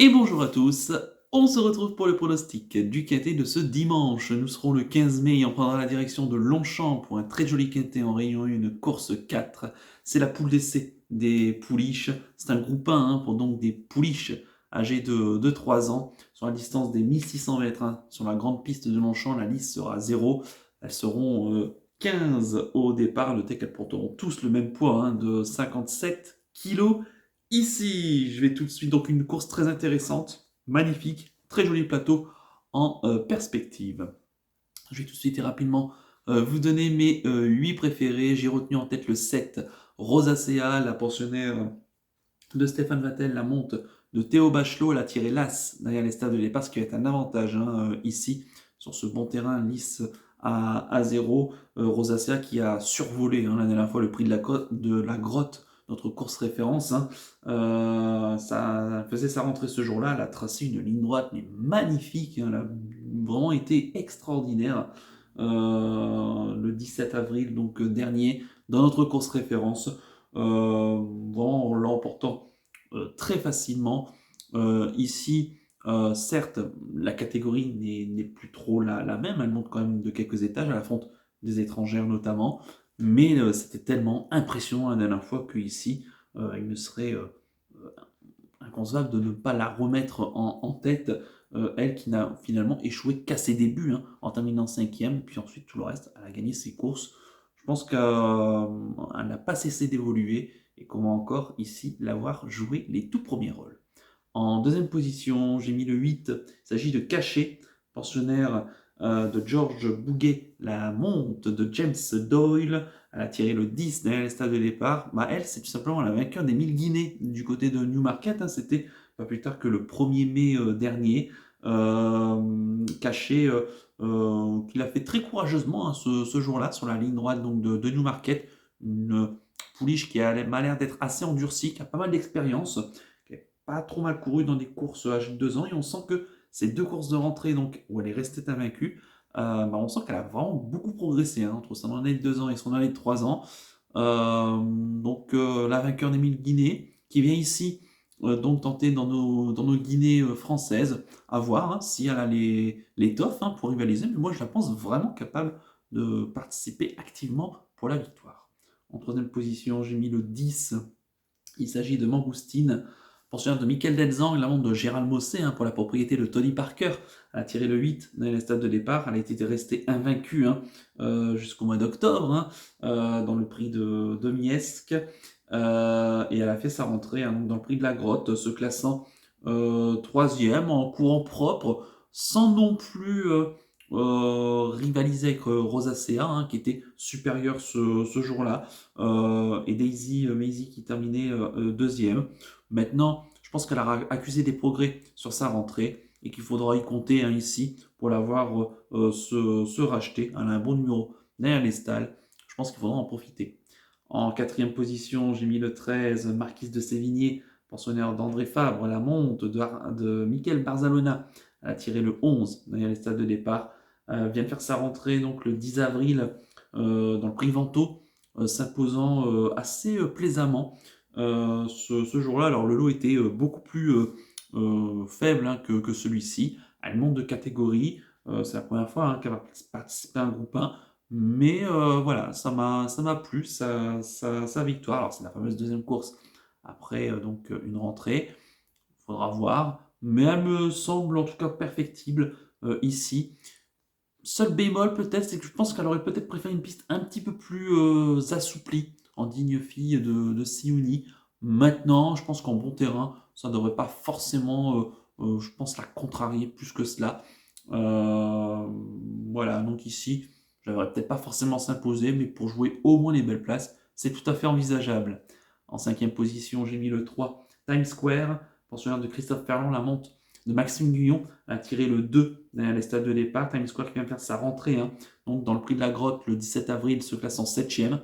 Et bonjour à tous, on se retrouve pour le pronostic du quintet de ce dimanche. Nous serons le 15 mai et on prendra la direction de Longchamp pour un très joli quintet en Réunion 1, course 4. C'est la poule d'essai des pouliches. C'est un groupe 1 pour donc des pouliches âgées de 3 ans. Sur la distance des 1600 mètres, sur la grande piste de Longchamp, la liste sera 0. Elles seront 15 au départ. Notez qu'elles porteront tous le même poids de 57 kilos. Ici, je vais tout de suite, donc une course très intéressante, magnifique, très joli plateau en perspective. Je vais tout de suite et rapidement vous donner mes 8 préférés. J'ai retenu en tête le 7, Rosacea, la pensionnaire de Stéphane Vattel, la monte de Théo Bachelot. Elle a tiré l'As derrière les stades de départ, ce qui va être un avantage ici, sur ce bon terrain lisse à 0. Rosacea qui a survolé la dernière fois le prix de la grotte, notre course référence. Ça faisait sa rentrée ce jour-là. Elle a tracé une ligne droite, mais magnifique. Elle a vraiment été extraordinaire. Le 17 avril donc dernier, dans notre course référence. Vraiment en l'emportant très facilement. Ici, certes, la catégorie n'est plus trop la même, elle monte quand même de quelques étages, elle affronte des étrangères notamment, mais c'était tellement impressionnant la dernière fois qu'ici, il ne serait inconcevable de ne pas la remettre en tête, elle qui n'a finalement échoué qu'à ses débuts, en terminant 5e, puis ensuite tout le reste, elle a gagné ses courses. Je pense qu'elle n'a pas cessé d'évoluer et qu'on va encore ici l'avoir joué les tout premiers rôles. En deuxième position, j'ai mis le 8, il s'agit de Caché, pensionnaire de George Bouguet, la monte de James Doyle. Elle a tiré le 10 derrière les stades de départ. Elle, c'est tout simplement la vainqueur des 1000 guinées du côté de Newmarket. C'était pas plus tard que le 1er mai dernier. Caché, qu'il a fait très courageusement ce jour-là sur la ligne droite donc, de Newmarket. Une pouliche qui m'a l'air d'être assez endurcie, qui a pas mal d'expérience, qui n'a pas trop mal couru dans des courses âgées de 2 ans. Et on sent que ces 2 courses de rentrée donc, où elle est restée invaincue, on sent qu'elle a vraiment beaucoup progressé entre son année de 2 ans et son année de 3 ans. La vainqueur d'Émile Guinée, qui vient ici donc tenter dans nos Guinées françaises, à voir si elle a l'étoffe pour rivaliser. Mais moi, je la pense vraiment capable de participer activement pour la victoire. En troisième position, j'ai mis le 10. Il s'agit de Mangoustine, pensionnaire de Michael Delzang, la montre de Gérald Mossé pour la propriété de Tony Parker. Elle a tiré le 8 dans les stades de départ. Elle a été restée invaincue jusqu'au mois d'octobre dans le prix de Miesque. Et elle a fait sa rentrée dans le prix de la grotte, se classant 3e en courant propre, sans non plus rivaliser avec Rosacea, qui était supérieure ce jour-là, et Daisy Maisy qui terminait 2e. Maintenant, je pense qu'elle a accusé des progrès sur sa rentrée et qu'il faudra y compter ici pour la voir se racheter. Elle a un bon numéro derrière les stalles. Je pense qu'il faudra en profiter. En quatrième position, j'ai mis le 13, Marquise de Sévigné, pensionnaire d'André Fabre, la monte de Michael Barzalona. Elle a tiré le 11 derrière les stades de départ. Elle vient de faire sa rentrée donc, le 10 avril dans le prix Vento, s'imposant assez plaisamment ce jour-là. Alors le lot était beaucoup plus faible que celui-ci. Elle monte de catégorie. C'est la première fois qu'elle va participer à un groupe 1. Mais voilà, ça m'a plu, sa victoire. Alors c'est la fameuse deuxième course après donc une rentrée. Il faudra voir. Mais elle me semble en tout cas perfectible ici. Seul bémol peut-être, c'est que je pense qu'elle aurait peut-être préféré une piste un petit peu plus assouplie en digne fille de Siouni. Maintenant, je pense qu'en bon terrain, ça ne devrait pas forcément, je pense, la contrarier plus que cela. Voilà, donc ici, je n'aimerais peut-être pas forcément s'imposer, mais pour jouer au moins les belles places, c'est tout à fait envisageable. En cinquième position, j'ai mis le 3, Times Square, pensionnaire de Christophe Ferland, la monte de Maxime Guyon, a tiré le 2 derrière les stades de départ. Times Square qui vient faire sa rentrée donc dans le prix de la grotte le 17 avril, se classe en 7e.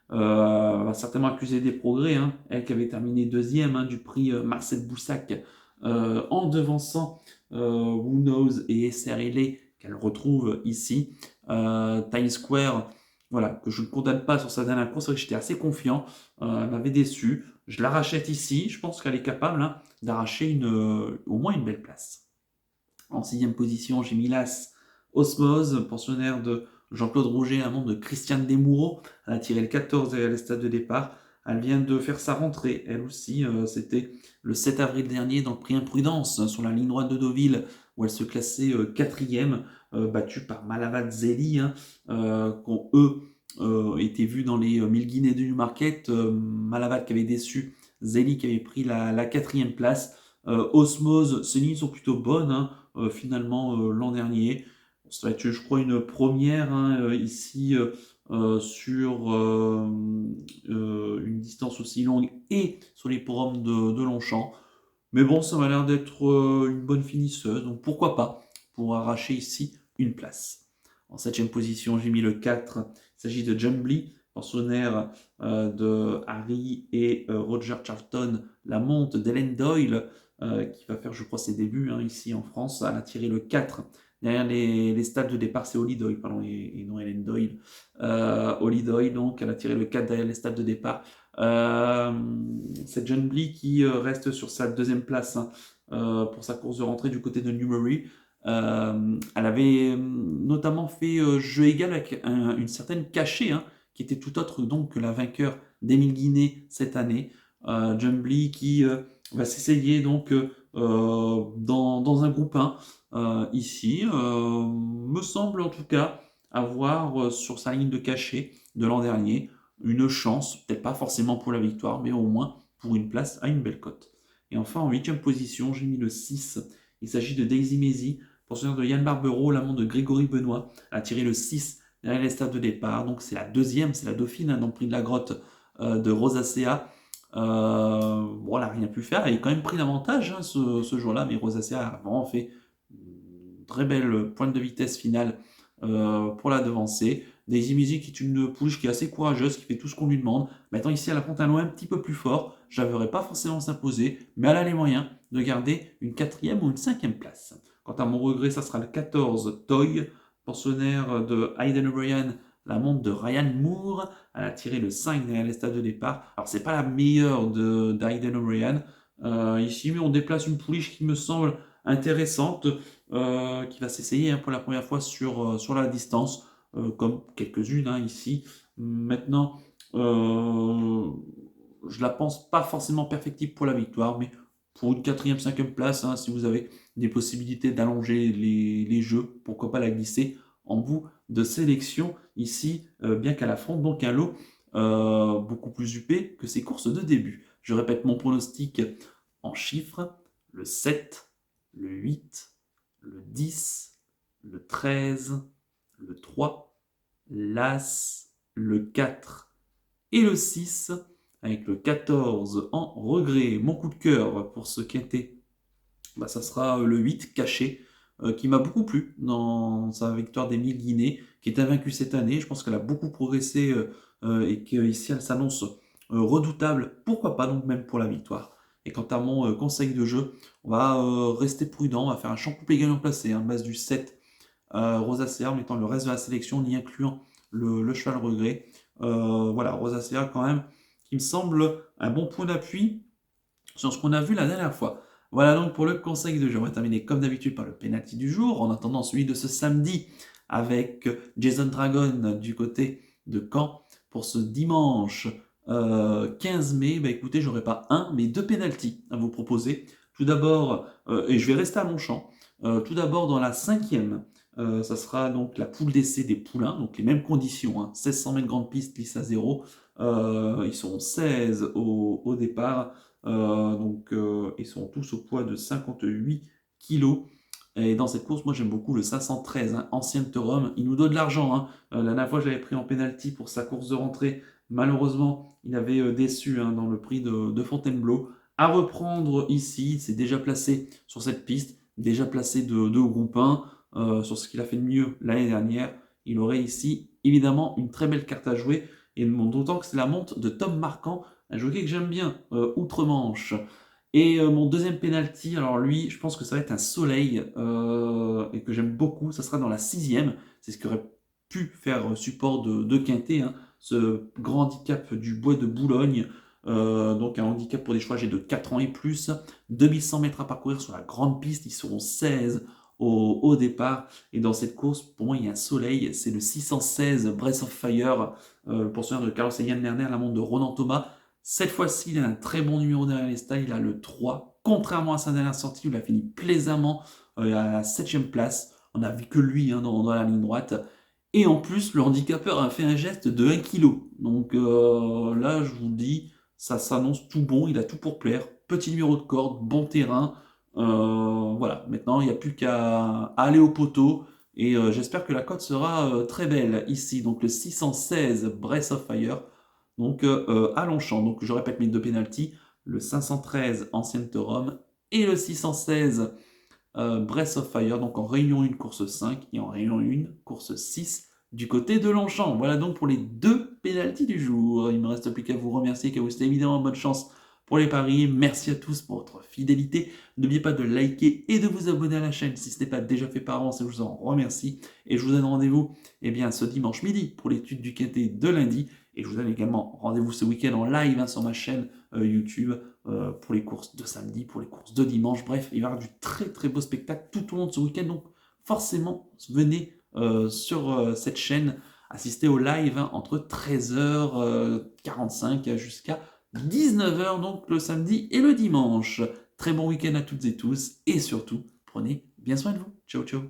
Va certainement accuser des progrès. Elle qui avait terminé 2e du prix Marcel Boussac en devançant Who Knows et SRLA qu'elle retrouve ici. Times Square, voilà, que je ne condamne pas sur sa dernière course, c'est vrai que j'étais assez confiant. Elle m'avait déçu. Je la rachète ici. Je pense qu'elle est capable d'arracher au moins une belle place. En 6e position, j'ai mis l'As Osmose, pensionnaire de Jean-Claude Rouget, un membre de Christiane Desmoureaux. Elle a tiré le 14 derrière les stades de départ. Elle vient de faire sa rentrée, elle aussi. C'était le 7 avril dernier dans le prix Imprudence, sur la ligne droite de Deauville, où elle se classait 4e, battue par Malavat Zeli, hein, qui eux étaient vus dans les 1000 guinées du Newmarket. Malavat qui avait déçu, Zeli qui avait pris la 4e place. Osmose, ces lignes sont plutôt bonnes, hein, finalement l'an dernier. Ça va être, je crois, une première, hein, ici sur une distance aussi longue et sur les forums de Longchamp. Mais bon, ça m'a l'air d'être une bonne finisseuse, donc pourquoi pas pour arracher ici une place. En 7e position, j'ai mis le 4. Il s'agit de Jumbly, pensionnaire de Harry et Roger Charlton, la monte d'Ellen Doyle, qui va faire, je crois, ses débuts, hein, ici en France. Elle a tiré le 4. Derrière les stades de départ, c'est Holly Doyle, pardon, et non Ellen Doyle. Holly Doyle, donc, elle a tiré le 4 derrière les stades de départ. C'est John Blee qui reste sur sa 2e place, hein, pour sa course de rentrée du côté de Newbury. Elle avait notamment fait jeu égal avec une certaine Cachée, hein, qui était tout autre donc que la vainqueur d'Émile Guinet cette année. John Blee qui va s'essayer donc dans un groupe 1 ici, me semble en tout cas avoir sur sa ligne de Cachée de l'an dernier une chance, peut-être pas forcément pour la victoire, mais au moins pour une place à une belle cote. Et enfin, en 8e position, j'ai mis le 6. Il s'agit de Daisy Maisy, pensionnaire de Yann Barbero, l'amant de Grégory Benoît, a tiré le 6 derrière les stades de départ. Donc c'est la 2e, c'est la dauphine, hein, dans le prix de la grotte de Rosacea. Bon, elle n'a rien pu faire, elle a quand même pris l'avantage, hein, ce jour-là, mais Rosacea a vraiment fait une très belle pointe de vitesse finale pour la devancer. Daisy Maisy qui est une pouliche qui est assez courageuse, qui fait tout ce qu'on lui demande. Maintenant ici elle affronte un lot un petit peu plus fort. Je ne la verrai pas forcément s'imposer, mais elle a les moyens de garder une 4e ou une 5e place. Quant à mon regret, ça sera le 14, Toy, pensionnaire de Hayden O'Brien, la montre de Ryan Moore. Elle a tiré le 5 derrière les stades de départ. Alors c'est pas la meilleure d'Hayden O'Brien ici, mais on déplace une pouliche qui me semble intéressante, qui va s'essayer, hein, pour la première fois sur la distance. Comme quelques-unes, hein, ici. Maintenant, je la pense pas forcément perfectible pour la victoire, mais pour une 4e, 5e place, hein, si vous avez des possibilités d'allonger les jeux, pourquoi pas la glisser en bout de sélection ici, bien qu'elle affronte donc un lot beaucoup plus huppé que ses courses de début. Je répète mon pronostic en chiffres: le 7, le 8, le 10, le 13, le 3, l'As, le 4 et le 6, avec le 14 en regret. Mon coup de cœur pour ce quintet, ça sera le 8, Caché, qui m'a beaucoup plu dans sa victoire d'Émile Guinet, qui est invaincue cette année. Je pense qu'elle a beaucoup progressé et qu'ici elle s'annonce redoutable, pourquoi pas donc même pour la victoire. Et quant à mon conseil de jeu, on va rester prudent, on va faire un champ coupé gagnant placé, hein, base du 7, Rosacea, en mettant le reste de la sélection, en y incluant le cheval regret. Voilà, Rosacea quand même, qui me semble un bon point d'appui sur ce qu'on a vu la dernière fois. Voilà donc pour le conseil de jeu. On va terminer comme d'habitude par le penalty du jour, en attendant celui de ce samedi avec Jason Dragon du côté de Caen. Pour ce dimanche 15 mai, écoutez, j'aurai pas un, mais 2 penalties à vous proposer. Tout d'abord, et je vais rester à Longchamp, tout d'abord dans la 5e, ça sera donc la poule d'essai des poulains, donc les mêmes conditions, hein, 1600 mètres grande piste, glisse à 0. Ils sont 16 au départ, donc ils sont tous au poids de 58 kg. Et dans cette course, moi j'aime beaucoup le 513, hein, ancienne Rome. Il nous donne de l'argent, hein. La dernière fois, je l'avais pris en penalty pour sa course de rentrée. Malheureusement, il avait déçu, hein, dans le prix de Fontainebleau. À reprendre ici, c'est déjà placé sur cette piste, déjà placé de groupe 1, sur ce qu'il a fait de mieux l'année dernière. Il aurait ici évidemment une très belle carte à jouer, et d'autant que c'est la monte de Tom Marquand, un jockey que j'aime bien, outre-Manche. Et mon deuxième penalty, alors lui, je pense que ça va être un soleil, et que j'aime beaucoup. Ça sera dans la 6e. C'est ce qui aurait pu faire support de Quintet, hein, ce grand handicap du bois de Boulogne. Donc un handicap pour des chevaux âgés de 4 ans et plus, 2100 mètres à parcourir sur la grande piste, ils seront 16 au départ. Et dans cette course, pour moi, il y a un soleil, c'est le 616 Breath of Fire, le poursuivant de Carlos Sagan Lerner, la montre de Ronan Thomas. Cette fois-ci, il a un très bon numéro derrière les stalles, il a le 3, contrairement à sa dernière sortie où il a fini plaisamment à la 7ème place. On n'a vu que lui dans la ligne droite. Et en plus, le handicapeur a fait un geste de 1 kg. Donc là, je vous dis, ça s'annonce tout bon, il a tout pour plaire. Petit numéro de corde, bon terrain. Voilà, maintenant, il n'y a plus qu'à aller au poteau. Et j'espère que la cote sera très belle ici. Donc le 616 Breath of Fire, donc à Longchamp. Donc je répète mes deux pénalties, le 513 Ancienne Rome et le 616 Breath of Fire, donc en Réunion 1, course 5 et en Réunion 1, course 6 du côté de Longchamp. Voilà donc pour les deux pénaltys du jour. Il ne me reste plus qu'à vous remercier, qu'à vous souhaiter évidemment bonne chance pour les paris. Merci à tous pour votre fidélité. N'oubliez pas de liker et de vous abonner à la chaîne si ce n'est pas déjà fait par avance, et je vous en remercie. Et je vous donne rendez-vous ce dimanche midi pour l'étude du quintet de lundi. Et je vous donne également rendez-vous ce week-end en live sur ma chaîne YouTube pour les courses de samedi, pour les courses de dimanche. Bref, il va y avoir du très très beau spectacle tout au long de ce week-end. Donc forcément, venez sur cette chaîne assister au live entre 13h45 jusqu'à 19h, donc le samedi et le dimanche. Très bon week-end à toutes et tous et surtout, prenez bien soin de vous. Ciao ciao.